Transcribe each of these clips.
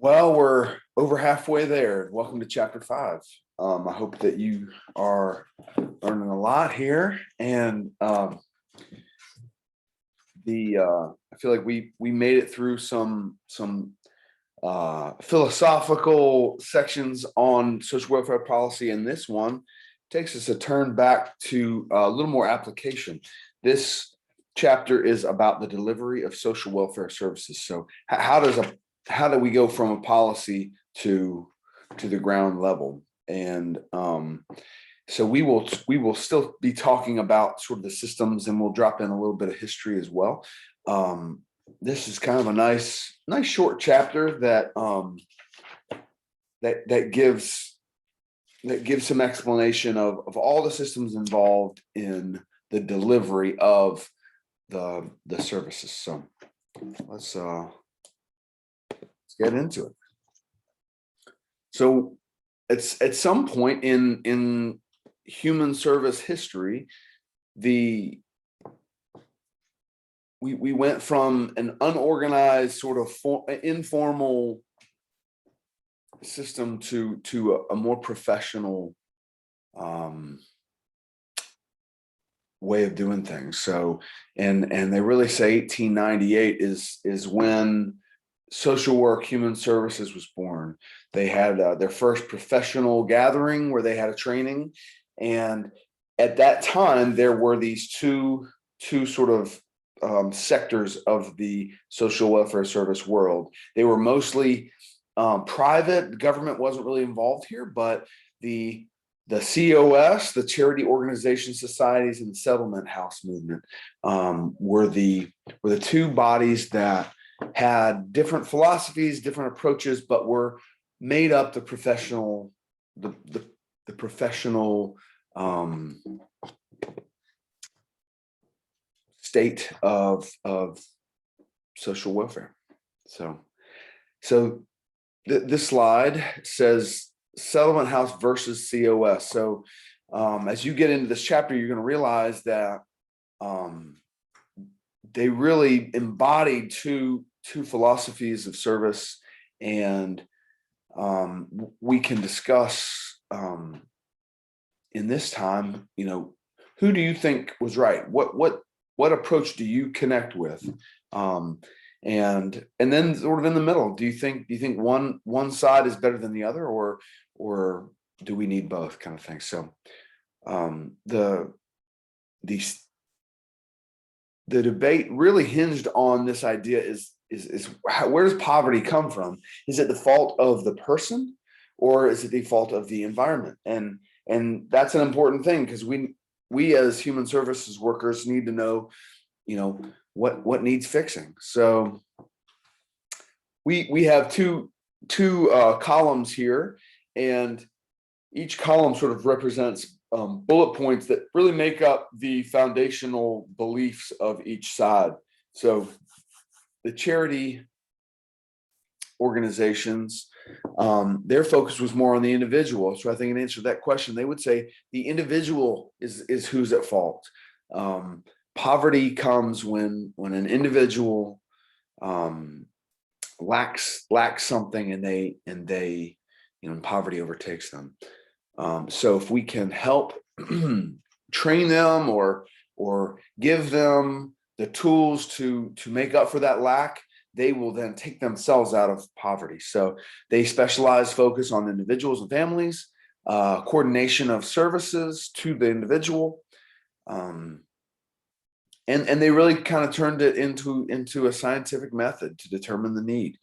Well, we're over halfway there. Welcome to chapter 5. I hope that you are learning a lot here, and I feel like we made it through some philosophical sections on social welfare policy, and this one takes us a turn back to a little more application. This chapter is about the delivery of social welfare services. So, how do we go from a policy to the ground level? And so we will still be talking about sort of the systems, and we'll drop in a little bit of history as well. Um, this is kind of a nice short chapter that gives some explanation of all the systems involved in the delivery of the services. So let's get into it. So it's at some point in human service history, we went from an unorganized sort of informal system to a more professional way of doing things. So and they really say 1898 is when social work human services was born. They had their first professional gathering where they had a training, and at that time there were these two sort of sectors of the social welfare service world. They were mostly private. Government wasn't really involved here, but the COS, the Charity Organization Societies, and the Settlement House movement were the two bodies that had different philosophies, different approaches, but were made up the professional state of social welfare. So this slide says Settlement House versus COS. So as you get into this chapter, you're going to realize that they really embodied two philosophies of service, and we can discuss in this time, who do you think was right? What approach do you connect with? And then sort of in the middle, do you think one side is better than the other, or do we need both, kind of thing? So the debate really hinged on this idea is where does poverty come from? Is it the fault of the person, or is it the fault of the environment? And that's an important thing, because we as human services workers need to know, what needs fixing. So we have two columns here, and each column sort of represents bullet points that really make up the foundational beliefs of each side. So the charity organizations, their focus was more on the individual. So I think in answer to that question, they would say the individual is who's at fault. Poverty comes when an individual lacks something, and they poverty overtakes them. So if we can help train them or give them the tools to make up for that lack, they will then take themselves out of poverty. So they focus on individuals and families, coordination of services to the individual, and they really kind of turned it into a scientific method to determine the need.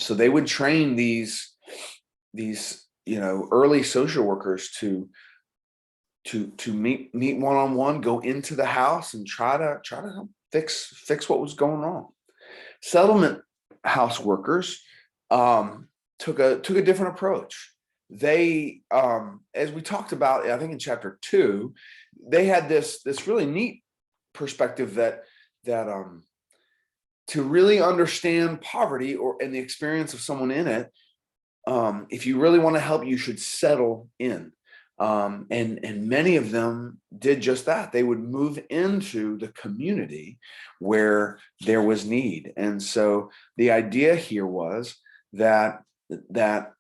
So they would train these early social workers to meet one-on-one, go into the house and try to help fix what was going wrong. Settlement house workers took a different approach. They, as we talked about, I think in chapter 2, they had this really neat perspective that to really understand poverty and the experience of someone in it, if you really want to help, you should settle in. And many of them did just that. They would move into the community where there was need. And so the idea here was that that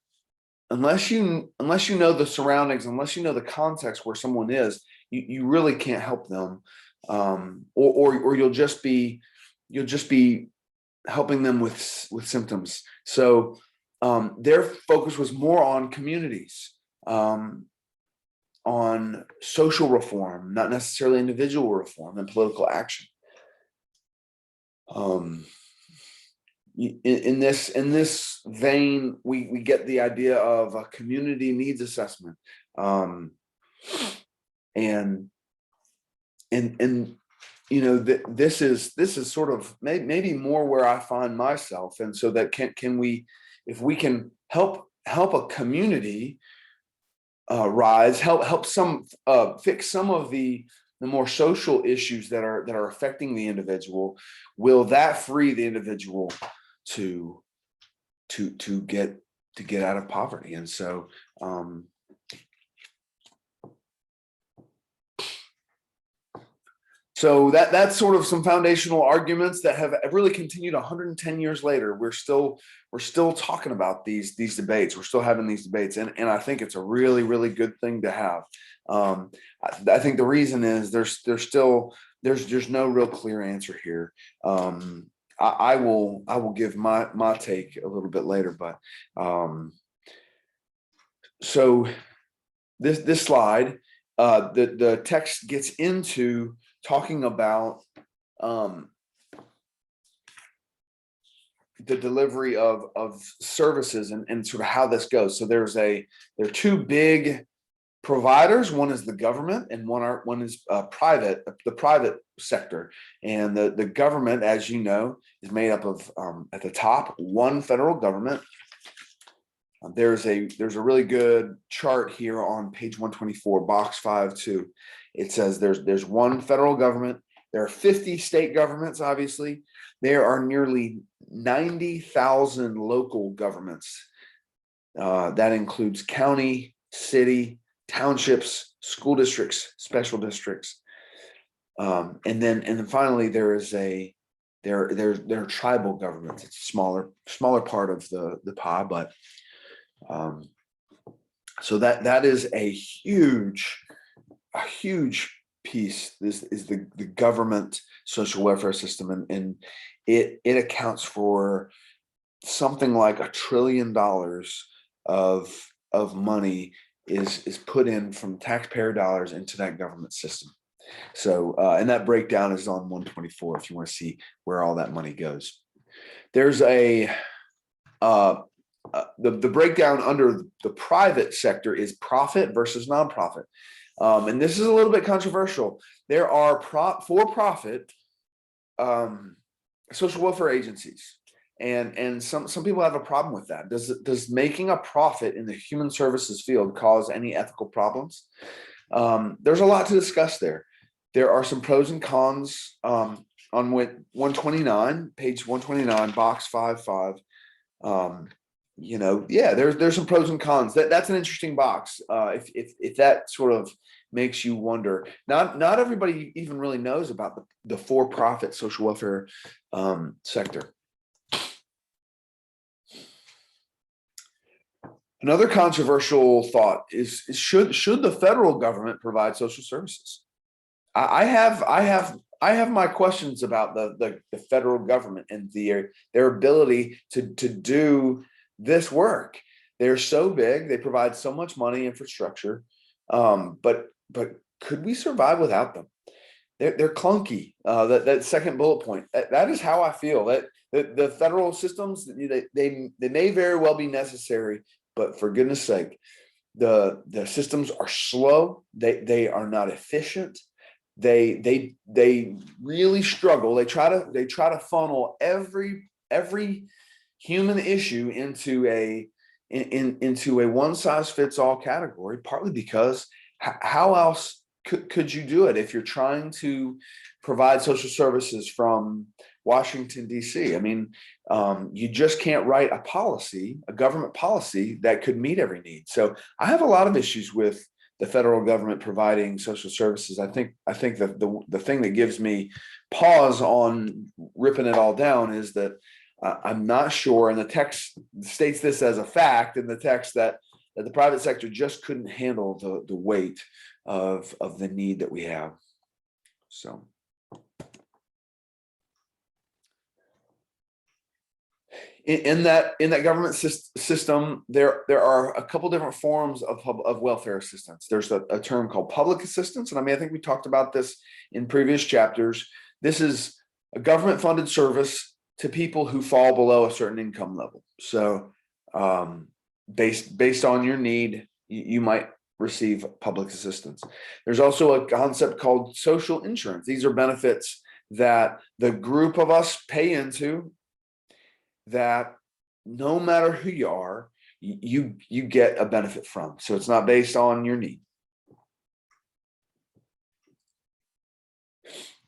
unless you know the surroundings, unless you know the context where someone is, you really can't help them, or you'll just be helping them with symptoms. So their focus was more on communities, on social reform, not necessarily individual reform and political action. In this vein, we get the idea of a community needs assessment, and you know, this is sort of maybe more where I find myself, and so that can we, if we can help a community rise, help some fix some of the more social issues that are affecting the individual, will that free the individual to get out of poverty? And so so that's sort of some foundational arguments that have really continued 110 years later. We're still talking about these debates. We're still having these debates, and I think it's a really, really good thing to have. I think the reason is there's no real clear answer here. I will give my take a little bit later, but so this slide, the text gets into talking about the delivery of services and sort of how this goes. So there are two big providers. One is the government, and one is private, the private sector. And the government, as you know, is made up of at the top, one federal government. There's a really good chart here on page 124, box 5.2. It says there's one federal government. There are 50 state governments, obviously. There are nearly 90,000 local governments. That includes county, city, townships, school districts, special districts. And then finally, there are tribal governments. It's a smaller part of the pie, but so that is a huge piece. This is the government social welfare system, and it accounts for something like $1 trillion of money is put in from taxpayer dollars into that government system. So and that breakdown is on 124 if you want to see where all that money goes. There's a the breakdown under the private sector is profit versus nonprofit. And this is a little bit controversial. There are for-profit social welfare agencies, and some people have a problem with that. Does making a profit in the human services field cause any ethical problems? There's a lot to discuss there. There are some pros and cons on 129, page 129, box 5.5. You know, yeah, there's some pros and cons. That's an interesting box. If that sort of makes you wonder, not everybody even really knows about the for-profit social welfare sector. Another controversial thought is should the federal government provide social services? I have my questions about the federal government and their ability to do this work. They're so big, they provide so much money, infrastructure, but could we survive without them? They're clunky. That second bullet point, that is how I feel. That the federal systems, they may very well be necessary, but for goodness sake, the systems are slow. They are not efficient. They really struggle. They try to funnel every human issue into a one-size-fits-all category, partly because how else could you do it if you're trying to provide social services from Washington, D.C.? I mean, you just can't write a government policy that could meet every need. So I have a lot of issues with the federal government providing social services. I think that the thing that gives me pause on ripping it all down is that I'm not sure, and the text states this as a fact in the text that the private sector just couldn't handle the weight of the need that we have. So. In that government system, there are a couple different forms of welfare assistance. There's a term called public assistance, and I think we talked about this in previous chapters. This is a government funded service to people who fall below a certain income level. So based on your need, you might receive public assistance. There's also a concept called social insurance. These are benefits that the group of us pay into, that no matter who you are, you get a benefit from. So it's not based on your need.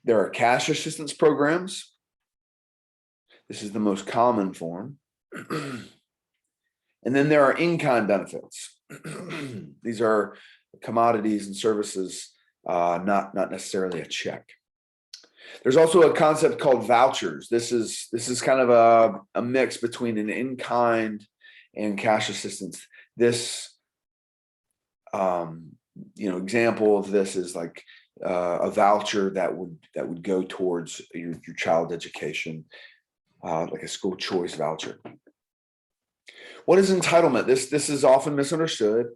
There are cash assistance programs. This is the most common form. And then there are in-kind benefits. These are commodities and services, not necessarily a check. There's also a concept called vouchers. This is kind of a mix between an in-kind and cash assistance. This example of this is like a voucher that would go towards your child education, like a school choice voucher. What is entitlement? This is often misunderstood.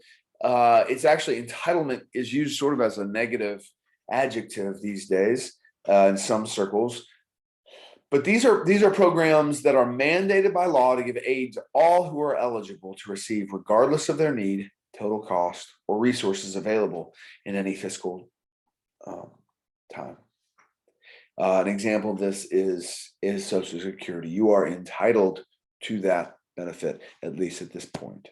It's actually, entitlement is used sort of as a negative adjective these days. In some circles, but these are programs that are mandated by law to give aid to all who are eligible to receive, regardless of their need, total cost, or resources available in any fiscal time. An example of this is Social Security. You are entitled to that benefit, at least at this point.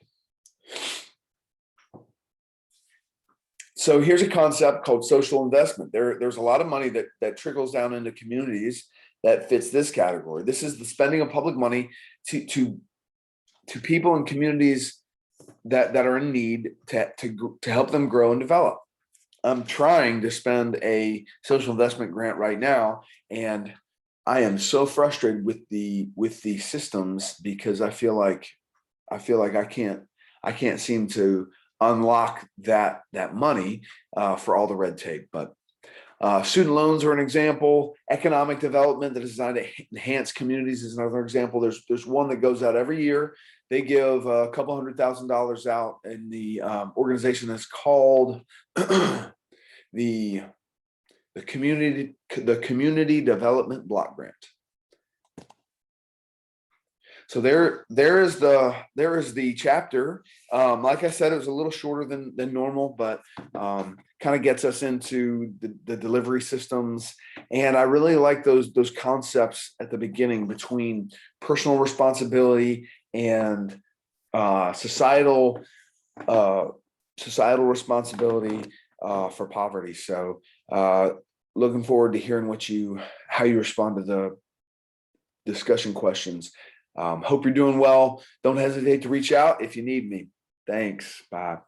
So here's a concept called social investment. There's a lot of money that trickles down into communities that fits this category. This is the spending of public money to people in communities that are in need to help them grow and develop. I'm trying to spend a social investment grant right now, and I am so frustrated with the systems because I feel like I can't seem to unlock that money for all the red tape. But student loans are an example. Economic development that is designed to enhance communities is another example. There's one that goes out every year. They give a couple $100,000 out in the organization that's called the Community Development Block Grant. So there is the chapter. Like I said, it was a little shorter than normal, but kind of gets us into the delivery systems. And I really like those concepts at the beginning between personal responsibility and societal responsibility for poverty. So looking forward to hearing how you respond to the discussion questions. Hope you're doing well. Don't hesitate to reach out if you need me. Thanks. Bye.